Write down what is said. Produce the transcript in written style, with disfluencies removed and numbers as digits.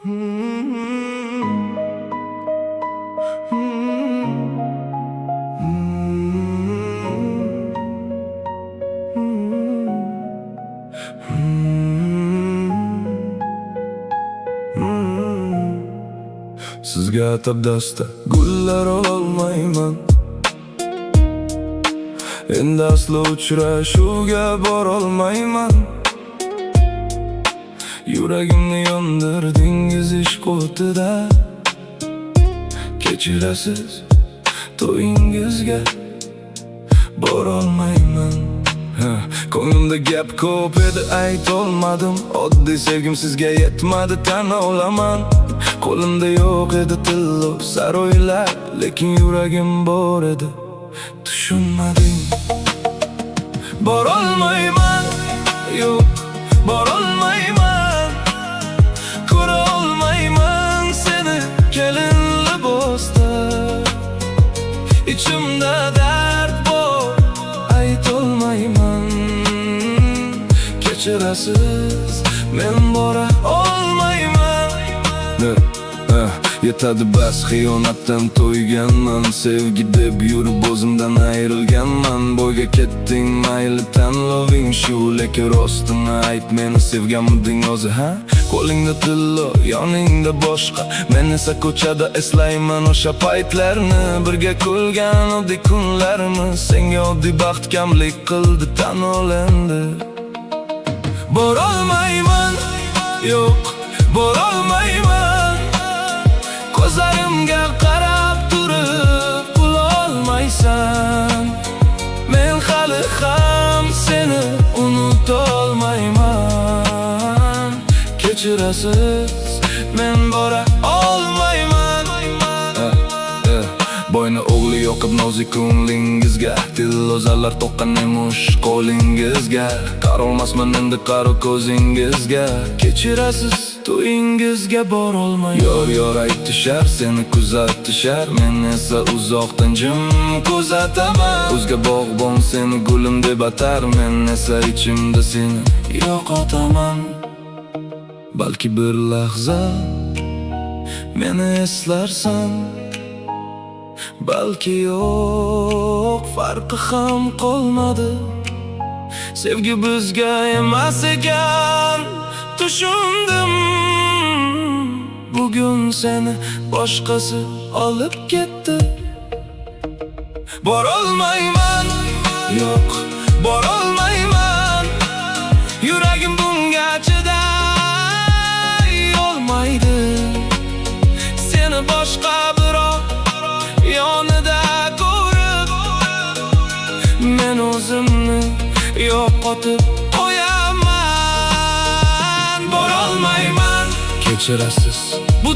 Sizga atab dasta gullar ololmayman. Endi aslo uchrashuvga borolmayman. Yuragimni yondirdingiz ishq o'tida. Kechirasiz, to'yingizga borolmayman. Ko'nglimda gap ko'p edi, aytolmadim. Oddiy sevgim sizga yetmadi, tan olaman. Qo'limda yo'q edi tillo saroylar, lekin yuragim bor edi, tushunmading. Borolmayman, yo'q, borolmayman. Ko'ra olmayman seni kelin libosda. Ichimda dard bor, aytolmayman. Kechirasiz, men bora olmayman. Yetadi bas, xiyonatdan to'yganman. Sevgi deb yurib o'zimdan ayrilganman. Bo'yga ketding, mayli tanloving shu, lekin rostini ayt, meni sevganmiding o'zi, ha? Qo'lingda tillo, yoningda boshqa. Men esa ko'chada eslayman o'sha paytlarni. Birga kulgan oddiy kunlarimiz senga oddiy baxt kamlik qildi, tan ol endi. Borolmayman, yo'q, borolmayman. Ko'zlarimga qarab turib qulolmaysan. Men hali ham seni unutolmayman. Kechirasiz, men bora olmayman. Boyni o'g'li yoqib nozik ko'nglingizga, tillozarlar toqqan emish qo'lingizga. Qarolmasman endi qaro ko'zingizga. Kechirasiz, to'yingizga borolmayman. Yor aytishar, seni kuzatishar, men esa uzoqdan jim kuzataman. O'zga bog'bon seni gulim deb atar, men esa ichimda seni yo'qotaman. Balki bir lahza meni eslarsan, balki yo'q, farqi ham qolmadi. Sevgi bizga emas ekan, tushundim. Bugun seni boshqasi olib ketdi. Borolmayman, yo'q, borolmayman. Yuragim bunga chiday olmaydi. Seni boshqa birov yonida ko'rib, men o'zimni yo'qotib qo'yaman. Borolmayman, kechirasiz, bu